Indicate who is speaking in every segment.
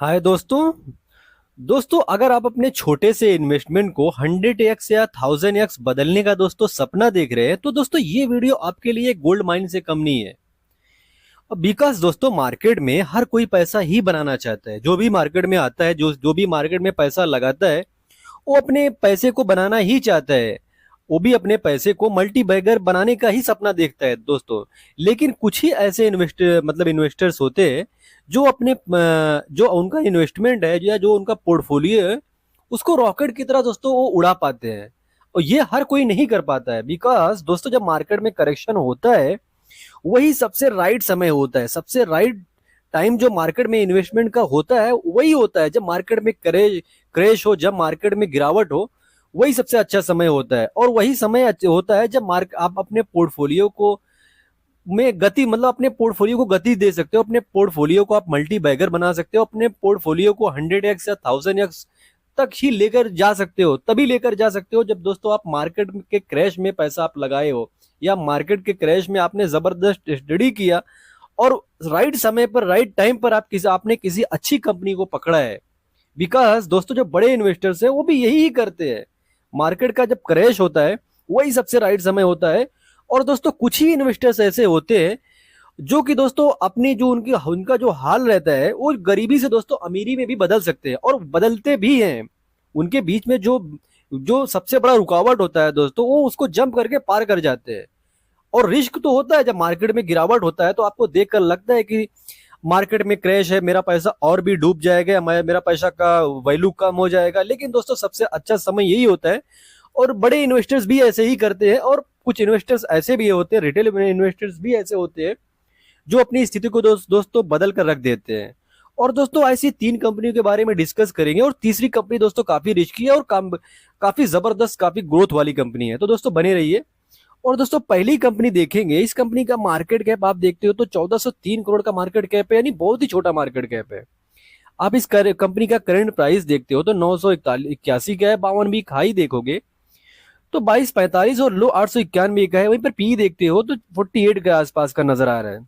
Speaker 1: हाय दोस्तों। अगर आप अपने छोटे से इन्वेस्टमेंट को 100x या 1000x बदलने का दोस्तों सपना देख रहे हैं तो दोस्तों ये वीडियो आपके लिए गोल्ड माइन से कम नहीं है। बिकॉज दोस्तों मार्केट में हर कोई पैसा ही बनाना चाहता है। जो भी मार्केट में आता है, जो जो भी मार्केट में पैसा लगाता है, वो अपने पैसे को बनाना ही चाहता है। वो भी अपने पैसे को मल्टी बैगर बनाने का ही सपना देखता है दोस्तों। लेकिन कुछ ही ऐसे इन्वेस्टर्स होते हैं जो जो उनका इन्वेस्टमेंट है या जो उनका पोर्टफोलियो है उसको रॉकेट की तरह दोस्तों वो उड़ा पाते हैं। और ये हर कोई नहीं कर पाता है। बिकॉज दोस्तों जब मार्केट में करेक्शन होता है वही सबसे राइट समय होता है। सबसे राइट टाइम जो मार्केट में इन्वेस्टमेंट का होता है वही होता है जब मार्केट में क्रैश हो, जब मार्केट में गिरावट हो। वही सबसे अच्छा समय होता है। और वही समय होता है जब आप अपने पोर्टफोलियो को में गति अपने पोर्टफोलियो को गति दे सकते हो। अपने पोर्टफोलियो को आप मल्टी बैगर बना सकते हो। अपने पोर्टफोलियो को 100x या 1000x तक ही लेकर जा सकते हो। तभी लेकर जा सकते हो जब दोस्तों आप मार्केट के क्रैश में पैसा आप लगाए हो, या मार्केट के क्रैश में आपने जबरदस्त स्टडी किया और राइट समय पर राइट टाइम पर आपने किसी अच्छी कंपनी को पकड़ा है। बिकॉज दोस्तों जो बड़े इन्वेस्टर्स हैं वो भी यही ही करते हैं। मार्केट का जब क्रैश होता है वही सबसे राइट समय होता है। और दोस्तों कुछ ही इन्वेस्टर्स ऐसे होते हैं जो कि दोस्तों अपनी जो उनकी उनका जो हाल रहता है वो गरीबी से दोस्तों अमीरी में भी बदल सकते हैं और बदलते भी हैं। उनके बीच में जो जो सबसे बड़ा रुकावट होता है दोस्तों वो उसको जंप करके पार कर जाते हैं। और रिस्क तो होता है जब मार्केट में गिरावट होता है तो आपको देखकर लगता है कि मार्केट में क्रैश है, मेरा पैसा और भी डूब जाएगा, मेरा पैसा का वैल्यू कम हो जाएगा। लेकिन दोस्तों सबसे अच्छा समय यही होता है। और बड़े इन्वेस्टर्स भी ऐसे ही करते हैं। और कुछ इन्वेस्टर्स ऐसे भी होते हैं, रिटेल इन्वेस्टर्स भी ऐसे होते हैं जो अपनी स्थिति को दोस्तों बदल कर रख देते हैं। और दोस्तों ऐसी तीन कंपनियों के बारे में डिस्कस करेंगे। और तीसरी कंपनी दोस्तों काफी रिस्की है और काफी जबरदस्त, काफी ग्रोथ वाली कंपनी है। तो दोस्तों बने रहिए। और दोस्तों पहली कंपनी देखेंगे। इस कंपनी का मार्केट कैप आप देखते हो तो 1403 करोड़ का मार्केट कैप है, यानी बहुत ही छोटा मार्केट कैप है। आप इस कंपनी का करंट प्राइस देखते हो तो 981 का है। 52 वीक हाई देखोगे तो 2245 और लो 891 का है। वहीं पर पी देखते हो तो 48 के आसपास का नजर आ रहा है।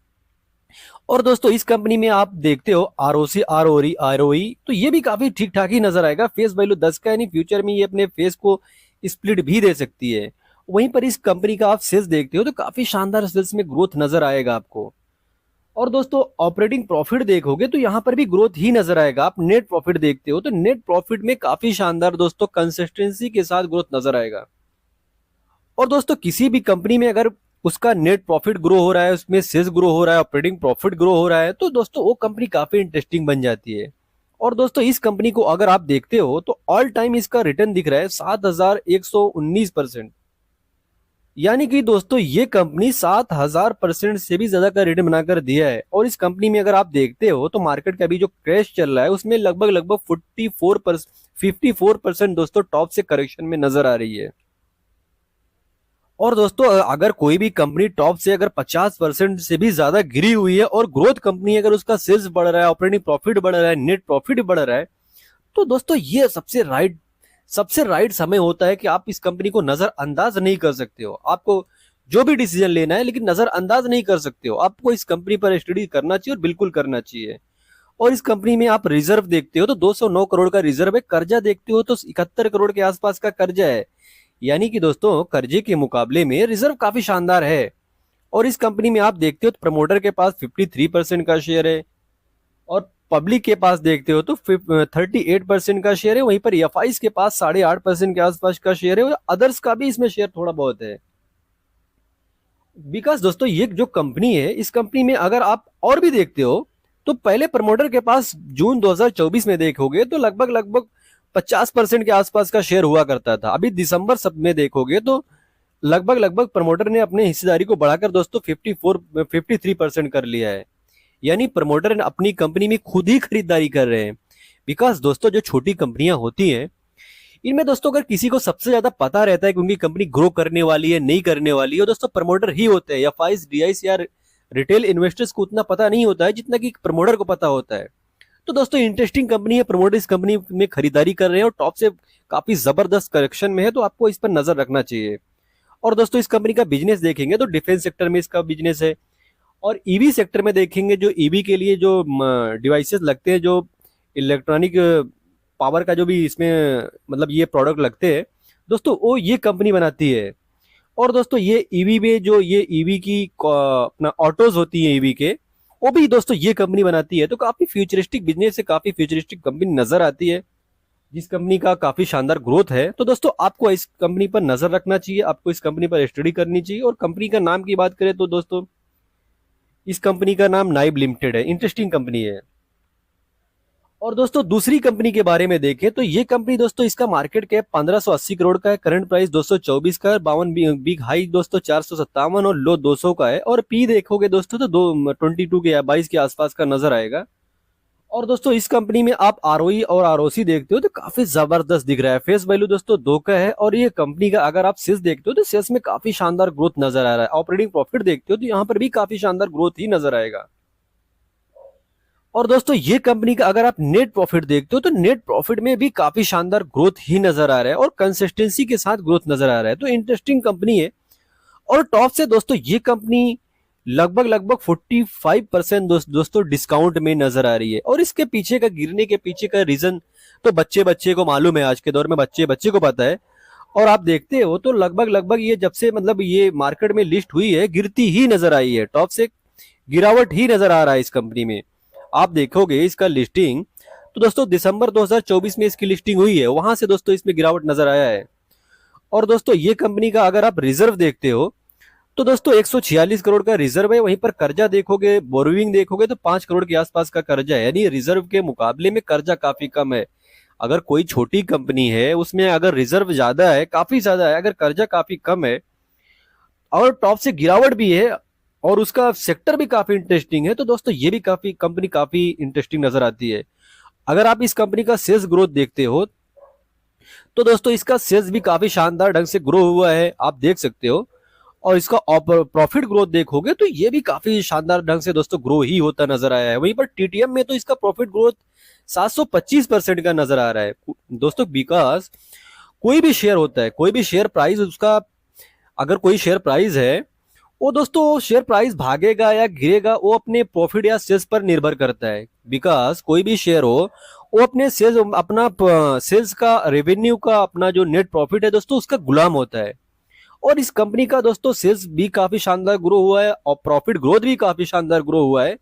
Speaker 1: और दोस्तों इस कंपनी में आप देखते हो आरओसी, आरओई तो ये भी काफी ठीक ठाक ही नजर आएगा। फेस वैल्यू 10 का है, नहीं फ्यूचर में ये अपने फेस को स्प्लिट भी दे सकती है। वहीं पर इस कंपनी का आप सेल्स देखते हो तो काफी शानदार सेल्स में ग्रोथ नजर आएगा आपको। और दोस्तों ऑपरेटिंग प्रॉफिट देखोगे तो यहाँ पर भी ग्रोथ ही नजर आएगा। आप नेट प्रॉफिट देखते हो तो नेट प्रॉफिट में काफी शानदार दोस्तों कंसिस्टेंसी के साथ ग्रोथ नजर आएगा। और दोस्तों किसी भी कंपनी में अगर उसका नेट प्रॉफिट ग्रो हो रहा है, उसमें सेल्स ग्रो हो रहा है, ऑपरेटिंग प्रॉफिट ग्रो हो रहा है, तो दोस्तों वो कंपनी काफी इंटरेस्टिंग बन जाती है। और दोस्तों इस कंपनी को अगर आप देखते हो तो ऑल टाइम इसका रिटर्न दिख रहा है 7119%। यानी कि दोस्तों ये कंपनी 7000% से भी ज्यादा का रिटर्न बनाकर दिया है। और इस कंपनी में अगर आप देखते हो तो मार्केट का अभी जो क्रैश चल रहा है उसमें लगभग लगभग 54% दोस्तों टॉप से करेक्शन में नजर आ रही है। और दोस्तों अगर कोई भी कंपनी टॉप से अगर 50% से भी ज्यादा गिरी हुई है और ग्रोथ कंपनी अगर उसका सेल्स बढ़ रहा है, ऑपरेटिंग प्रॉफिट बढ़ रहा है, नेट प्रॉफिट बढ़ रहा है, तो दोस्तों ये सबसे राइट समय होता है कि आप इस कंपनी को नजरअंदाज नहीं कर सकते हो। आपको जो भी डिसीजन लेना है लेकिन नजरअंदाज नहीं कर सकते हो। आपको इस कंपनी पर स्टडी करना चाहिए और बिल्कुल करना चाहिए। और इस कंपनी में आप रिजर्व देखते हो तो 209 करोड़ का रिजर्व है। कर्जा देखते हो तो 71 करोड़ के आसपास का कर्जा है। यानी कि दोस्तों कर्जे के मुकाबले में रिजर्व काफी शानदार है। और इस कंपनी में आप देखते हो तो प्रमोटर के पास 53% का शेयर है और पब्लिक के पास देखते हो तो 38% का शेयर है। वहीं पर एफआईज के पास 8.5% के आसपास का शेयर है और अदर्स का भी इसमें शेयर थोड़ा बहुत है। बिकॉज दोस्तों ये जो कंपनी है इस कंपनी में अगर आप और भी देखते हो तो पहले प्रमोटर के पास जून 2024 में देखोगे तो लगभग लगभग 50% के आसपास का शेयर हुआ करता था। अभी दिसंबर सब में देखोगे तो लगभग लगभग प्रमोटर ने अपने हिस्सेदारी को बढ़ाकर दोस्तों 53% कर लिया है। यानी प्रमोटर अपनी कंपनी में खुद ही खरीदारी कर रहे हैं। बिकॉज दोस्तों जो छोटी कंपनियां होती हैं इनमें दोस्तों अगर किसी को सबसे ज्यादा पता रहता है कि उनकी कंपनी ग्रो करने वाली है नहीं करने वाली है, दोस्तों प्रमोटर ही होते हैं। या फाइज डीआईस या रिटेल इन्वेस्टर्स को उतना पता नहीं होता है जितना कि प्रमोटर को पता होता है। तो दोस्तों इंटरेस्टिंग कंपनी है। प्रमोटर इस कंपनी में खरीदारी कर रहे हैं और टॉप से काफी जबरदस्त करेक्शन में है, तो आपको इस पर नजर रखना चाहिए। और दोस्तों इस कंपनी का बिजनेस देखेंगे तो डिफेंस सेक्टर में इसका बिजनेस है। और ईवी सेक्टर में देखेंगे जो ईवी के लिए जो डिवाइसेस लगते हैं, जो इलेक्ट्रॉनिक पावर का जो भी इसमें मतलब ये प्रोडक्ट लगते हैं दोस्तों, वो ये कंपनी बनाती है। और दोस्तों ये ईवी में जो ये ईवी की अपना ऑटोज होती है ईवी के, वो भी दोस्तों ये कंपनी बनाती है। तो काफी फ्यूचरिस्टिक बिजनेस है, काफी फ्यूचरिस्टिक कंपनी नजर आती है, जिस कंपनी का काफी शानदार ग्रोथ है। तो दोस्तों आपको इस कंपनी पर नजर रखना चाहिए, आपको इस कंपनी पर स्टडी करनी चाहिए। और कंपनी का नाम की बात करें तो दोस्तों इस कंपनी का नाम नाइब लिमिटेड है, इंटरेस्टिंग कंपनी है। और दोस्तों दूसरी कंपनी के बारे में देखें तो ये कंपनी दोस्तों इसका मार्केट कैप 1580 करोड़ का है, करंट प्राइस 224 का है, 52 बिग हाई दोस्तों 457 और लो 200 का है। और पी देखोगे दोस्तों तो 22 के या 22 के आसपास का नजर आएगा। और दोस्तों इस कंपनी में आप आरओई और आरओसी देखते हो तो काफी जबरदस्त दिख रहा है। फेस वैल्यू दोस्तों 2 का है। और ये कंपनी का अगर आप सेल्स देखते हो तो सेल्स में काफी शानदार ग्रोथ नजर आ रहा है। ऑपरेटिंग प्रॉफिट देखते हो तो यहाँ पर भी काफी शानदार ग्रोथ ही नजर आएगा। और दोस्तों ये कंपनी का अगर आप नेट प्रॉफिट देखते हो तो नेट प्रॉफिट में भी काफी शानदार ग्रोथ ही नजर आ रहा है और कंसिस्टेंसी के साथ ग्रोथ नजर आ रहा है। तो इंटरेस्टिंग कंपनी है। और टॉप से दोस्तों ये कंपनी लगभग लगभग 45% दोस्तों डिस्काउंट में नजर आ रही है। और इसके पीछे का गिरने के पीछे का रीजन तो बच्चे बच्चे को मालूम है, आज के दौर में बच्चे बच्चे को पता है। और आप देखते हो तो लगभग लगभग ये जब से मतलब ये मार्केट में लिस्ट हुई है गिरती ही नजर आई है, टॉप से गिरावट ही नजर आ रहा है इस कंपनी में। आप देखोगे इसका लिस्टिंग तो दोस्तों दिसंबर 2024 में इसकी लिस्टिंग हुई है, वहां से दोस्तों इसमें गिरावट नजर आया है। और दोस्तों ये कंपनी का अगर आप रिजर्व देखते हो तो दोस्तों 146 करोड़ का रिजर्व है। वहीं पर कर्जा देखोगे, बोरोइंग देखोगे तो 5 करोड़ के आसपास का कर्जा है, यानी रिजर्व के मुकाबले में कर्जा काफी कम है। अगर कोई छोटी कंपनी है उसमें अगर रिजर्व ज्यादा है, काफी ज्यादा है, अगर कर्जा काफी कम है और टॉप से गिरावट भी है और उसका सेक्टर भी काफी इंटरेस्टिंग है, तो दोस्तों ये भी काफी कंपनी काफी इंटरेस्टिंग नजर आती है। अगर आप इस कंपनी का सेल्स ग्रोथ देखते हो तो दोस्तों इसका सेल्स भी काफी शानदार ढंग से ग्रो हुआ है, आप देख सकते हो। और इसका प्रॉफिट ग्रोथ देखोगे तो ये भी काफी शानदार ढंग से दोस्तों ग्रो ही होता नजर आया है। वहीं पर टीटीएम में तो इसका प्रॉफिट ग्रोथ 725% का नजर आ रहा है दोस्तों। बिकॉज कोई भी शेयर होता है, कोई भी शेयर प्राइस उसका, अगर कोई शेयर प्राइस है वो दोस्तों शेयर प्राइस भागेगा या गिरेगा वो अपने प्रॉफिट या सेल्स पर निर्भर करता है। बिकॉज कोई भी शेयर हो वो अपने सेल्स, अपना सेल्स का रेवेन्यू का अपना जो नेट प्रॉफिट है दोस्तों उसका गुलाम होता है। और इस कंपनी का दोस्तों सेल्स भी काफी शानदार ग्रो हुआ है और प्रॉफिट ग्रोथ भी काफी शानदार ग्रो हुआ है।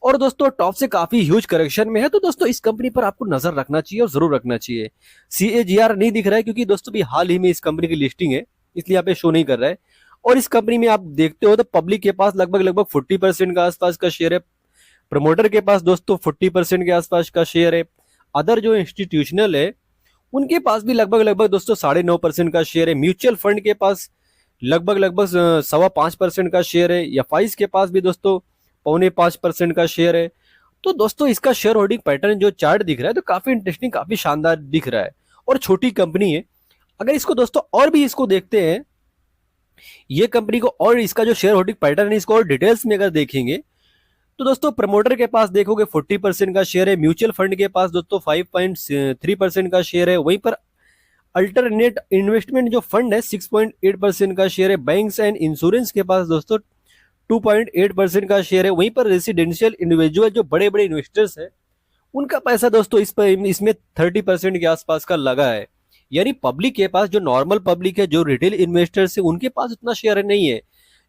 Speaker 1: और दोस्तों टॉप से काफी ह्यूज करेक्शन में है, तो दोस्तों इस कंपनी पर आपको नजर रखना चाहिए और जरूर रखना चाहिए। CAGR नहीं दिख रहा है क्योंकि दोस्तों भी हाल ही में इस कंपनी की लिस्टिंग है, इसलिए यहाँ पे शो नहीं कर रहा है। और इस कंपनी में आप देखते हो तो पब्लिक के पास लगभग लगभग 40% का आसपास का शेयर है, प्रमोटर के पास दोस्तों 40% के आसपास का शेयर है, अदर जो इंस्टीट्यूशनल है उनके पास भी लगभग लगभग दोस्तों 9.5% का शेयर है, म्यूचुअल फंड के पास लगभग लगभग 5.25% का शेयर है, एफआईज के पास भी दोस्तों 4.25% का शेयर है। तो दोस्तों इसका शेयर होल्डिंग पैटर्न जो चार्ट दिख रहा है तो काफी इंटरेस्टिंग, काफी शानदार दिख रहा है और छोटी कंपनी है। अगर इसको दोस्तों और भी इसको देखते हैं ये कंपनी को और इसका जो शेयर होल्डिंग पैटर्न है इसको और डिटेल्स में अगर देखेंगे तो दोस्तों प्रमोटर के पास देखोगे 40% का शेयर है, म्यूचुअल फंड के पास दोस्तों 5.3% का शेयर है, वहीं पर अल्टरनेट इन्वेस्टमेंट जो फंड है 6.8% का शेयर है, बैंक्स एंड इंश्योरेंस के पास दोस्तों 2.8% का शेयर है, वहीं पर रेसिडेंशियल इंडिविजुअल जो बड़े बड़े इन्वेस्टर्स है उनका पैसा दोस्तों इसमें 30% के आसपास का लगा है। यानी पब्लिक के पास, जो नॉर्मल पब्लिक है, जो रिटेल इन्वेस्टर्स है, उनके पास उतना शेयर नहीं है।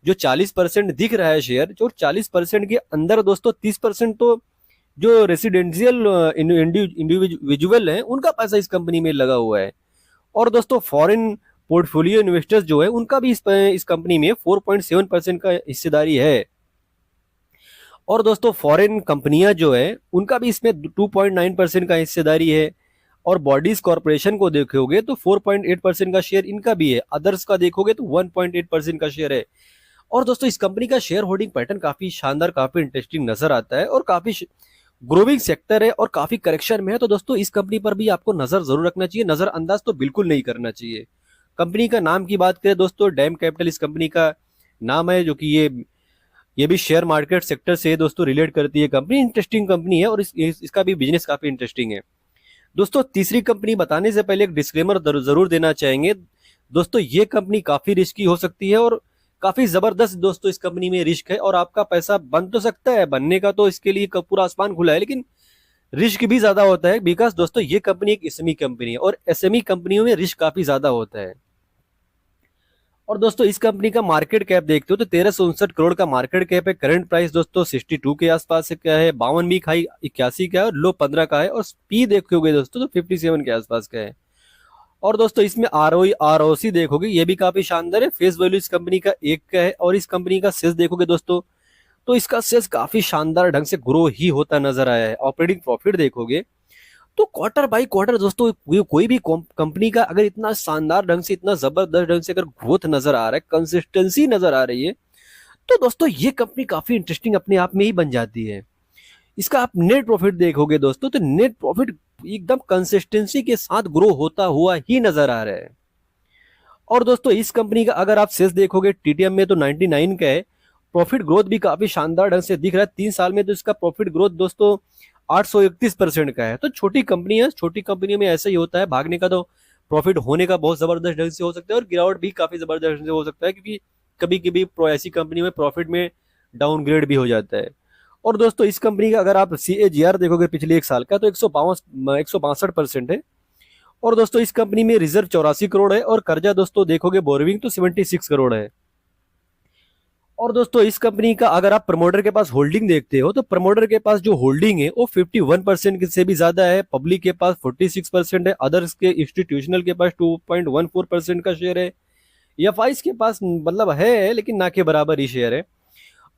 Speaker 1: जो 40% दिख रहा है शेयर, जो 40% के अंदर दोस्तों 30% तो जो रेसिडेंशियल इंडिविजुअल है उनका पैसा इस कंपनी में लगा हुआ है। और दोस्तों फॉरेन पोर्टफोलियो इन्वेस्टर्स जो है उनका भी इस कंपनी में 4.7% का हिस्सेदारी है। और दोस्तों फॉरेन कंपनियां जो है उनका भी इसमें 2.9% का हिस्सेदारी है। और बॉडीज कॉर्पोरेशन को देखोगे तो 4.8% का शेयर इनका भी है, अदर्स का देखोगे तो 1.8% का शेयर है। और दोस्तों इस कंपनी का शेयर होल्डिंग पैटर्न काफी शानदार, काफी इंटरेस्टिंग नजर आता है और काफी ग्रोविंग सेक्टर है और काफी करेक्शन में है। तो दोस्तों इस कंपनी पर भी आपको नजर जरूर रखना चाहिए, नजरअंदाज तो बिल्कुल नहीं करना चाहिए। कंपनी का नाम की बात करें दोस्तों, डैम कैपिटल इस कंपनी का नाम है, जो कि ये भी शेयर मार्केट सेक्टर से दोस्तों रिलेट करती है कंपनी। इंटरेस्टिंग कंपनी है और इसका भी बिजनेस काफी इंटरेस्टिंग है। दोस्तों तीसरी कंपनी बताने से पहले एक डिस्क्लेमर जरूर देना चाहेंगे दोस्तों, ये कंपनी काफी रिस्की हो सकती है और काफी जबरदस्त दोस्तों इस कंपनी में रिस्क है। और आपका पैसा बन तो सकता है, बनने का तो इसके लिए पूरा आसमान खुला है, लेकिन रिस्क भी ज्यादा होता है, बिकॉज दोस्तों ये कंपनी एक एसएमई कंपनी है और एसएमई कंपनियों में रिस्क काफी ज्यादा होता है। और दोस्तों इस कंपनी का मार्केट कैप देखते हो तो 1369 करोड़ का मार्केट कैप है। करंट प्राइस दोस्तों 62 के आसपास का है। 52 वीक हाई 81 का है और लो 15 का है। और पी देखोगे दोस्तों तो 57 के आसपास का है। और दोस्तों इसमें आरओई आरओसी देखोगे ये भी काफी शानदार है। फेस वैल्यू इस कंपनी का 1 का है। और इस कंपनी का सेल्स देखोगे दोस्तों तो इसका सेल्स काफी शानदार ढंग से ग्रो ही होता नजर आया है। ऑपरेटिंग प्रॉफिट देखोगे तो क्वार्टर बाई क्वार्टर दोस्तों कोई भी कंपनी का अगर इतना शानदार ढंग से, इतना जबरदस्त ढंग से अगर ग्रोथ नजर आ रहा है, कंसिस्टेंसी नजर आ रही है, तो दोस्तों ये कंपनी काफी इंटरेस्टिंग अपने आप में ही बन जाती है। इसका आप नेट प्रॉफिट देखोगे दोस्तों तो नेट प्रॉफिट एकदम कंसिस्टेंसी के साथ ग्रो होता हुआ ही नजर आ रहा है। और दोस्तों इस कंपनी का अगर आप सेल्स देखोगे टीटीएम में तो 99 का है। प्रॉफिट ग्रोथ भी काफी शानदार ढंग से दिख रहा है। 3 साल में तो इसका प्रॉफिट ग्रोथ दोस्तों 831% का है। तो छोटी कंपनी है, छोटी कंपनी में ऐसा ही होता है, भागने का तो प्रॉफिट होने का बहुत जबरदस्त ढंग से हो सकता है और गिरावट भी काफी जबरदस्त ढंग से हो सकता है, क्योंकि कभी कभी ऐसी कंपनी में प्रॉफिट में डाउनग्रेड भी हो जाता है। और दोस्तों इस कंपनी का अगर आप CAGR देखोगे पिछले 1 साल का तो 162% है। और दोस्तों इस कंपनी में रिजर्व 84 करोड़ है और कर्जा दोस्तों देखोगे बोरोविंग तो 76 करोड़ है। और दोस्तों इस कंपनी का अगर आप प्रमोटर के पास होल्डिंग देखते हो तो प्रमोटर के पास जो होल्डिंग है वो 51% से भी ज्यादा है। पब्लिक के पास 46% है। अदर्स के इंस्टीट्यूशनल के पास 2.14% का शेयर है। एफआईज के पास मतलब है लेकिन ना के बराबर ही शेयर है।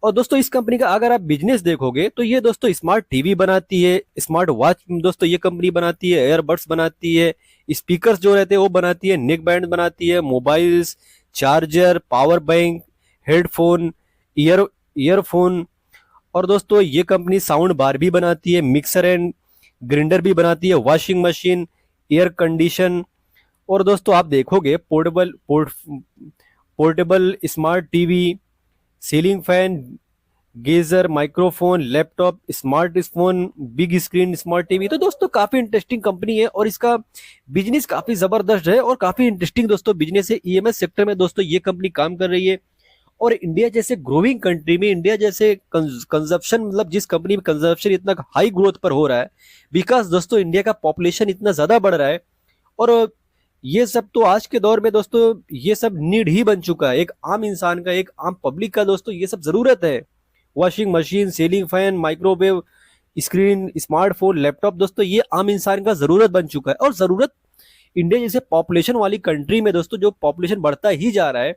Speaker 1: और दोस्तों इस कंपनी का अगर आप बिजनेस देखोगे तो ये दोस्तों स्मार्ट टीवी बनाती है, स्मार्ट वॉच दोस्तों ये कंपनी बनाती है, एयरबड्स बनाती है, स्पीकर्स जो रहते हैं वो बनाती है, नेक बैंड बनाती है, mobiles, charger, power bank, headphone, earphone. और दोस्तों ये कंपनी साउंड बार भी बनाती है, मिक्सर एंड ग्राइंडर भी बनाती है, वॉशिंग मशीन, एयर कंडीशन। और दोस्तों आप देखोगे portable smart TV, ceiling fan, geyser, microphone, laptop, smartphone, big screen smart TV. तो दोस्तों काफी इंटरेस्टिंग कंपनी है और इसका बिजनेस काफी जबरदस्त है और काफी इंटरेस्टिंग दोस्तों बिजनेस है। ईएमएस सेक्टर में दोस्तों ये कंपनी काम कर रही है। और इंडिया जैसे ग्रोइंग कंट्री में, इंडिया जैसे कंजप्शन मतलब जिस कंपनी में कंजप्शन इतना हाई ग्रोथ पर हो रहा है, बिकॉज दोस्तों इंडिया का पॉपुलेशन इतना ज्यादा बढ़ रहा है। और ये सब तो आज के दौर में दोस्तों ये सब नीड ही बन चुका है। एक आम इंसान का, एक आम पब्लिक का दोस्तों ये सब जरूरत है। Washing machine, ceiling fan, microwave, screen, smartphone, laptop दोस्तों ये आम इंसान का जरूरत बन चुका है। और जरूरत इंडिया जैसे पॉपुलेशन वाली कंट्री में दोस्तों जो पॉपुलेशन बढ़ता ही जा रहा है,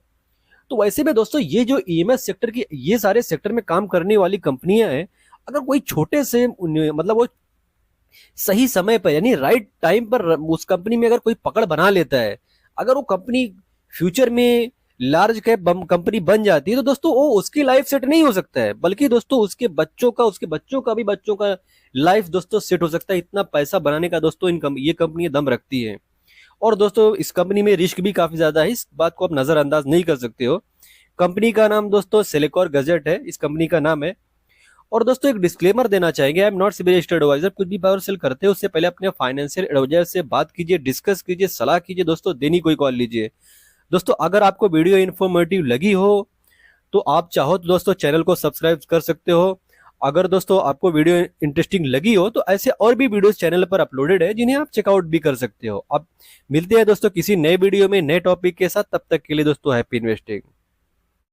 Speaker 1: तो वैसे में दोस्तों ये जो ईएमएस सेक्टर की, ये सारे सेक्टर में काम करने वाली कंपनियां हैं, अगर कोई छोटे से मतलब वो सही समय पर यानी राइट टाइम पर उस कंपनी में अगर कोई पकड़ बना लेता है, अगर वो कंपनी फ्यूचर में लार्ज कैप कंपनी बन जाती है, तो दोस्तों वो उसकी लाइफ सेट नहीं हो सकता है, बल्कि दोस्तों उसके बच्चों का भी बच्चों का लाइफ दोस्तों सेट हो सकता है। इतना पैसा बनाने का दोस्तों ये कंपनी दम रखती है। और दोस्तों इस कंपनी में रिस्क भी काफी ज्यादा है, इस बात को आप नजरअंदाज नहीं कर सकते हो। कंपनी का नाम दोस्तों सेलेकॉर गजेट है, इस कंपनी का नाम है। और दोस्तों एक डिस्क्लेमर देना चाहेंगे, I am not SEBI registered adviser. कुछ भी बाय और सेल करते हैं उससे पहले अपने फाइनेंशियल एडवाइजर से बात कीजिए, डिस्कस कीजिए, सलाह कीजिए दोस्तों, देनी कोई कॉल लीजिए। दोस्तों अगर आपको वीडियो इन्फॉर्मेटिव लगी हो तो आप चाहो तो दोस्तों चैनल को सब्सक्राइब कर सकते हो। अगर दोस्तों आपको वीडियो इंटरेस्टिंग लगी हो तो ऐसे और भी वीडियोस चैनल पर अपलोडेड है जिन्हें आप चेकआउट भी कर सकते हो। अब मिलते हैं दोस्तों किसी नए वीडियो में नए टॉपिक के साथ, तब तक के लिए दोस्तों हैप्पी इन्वेस्टिंग।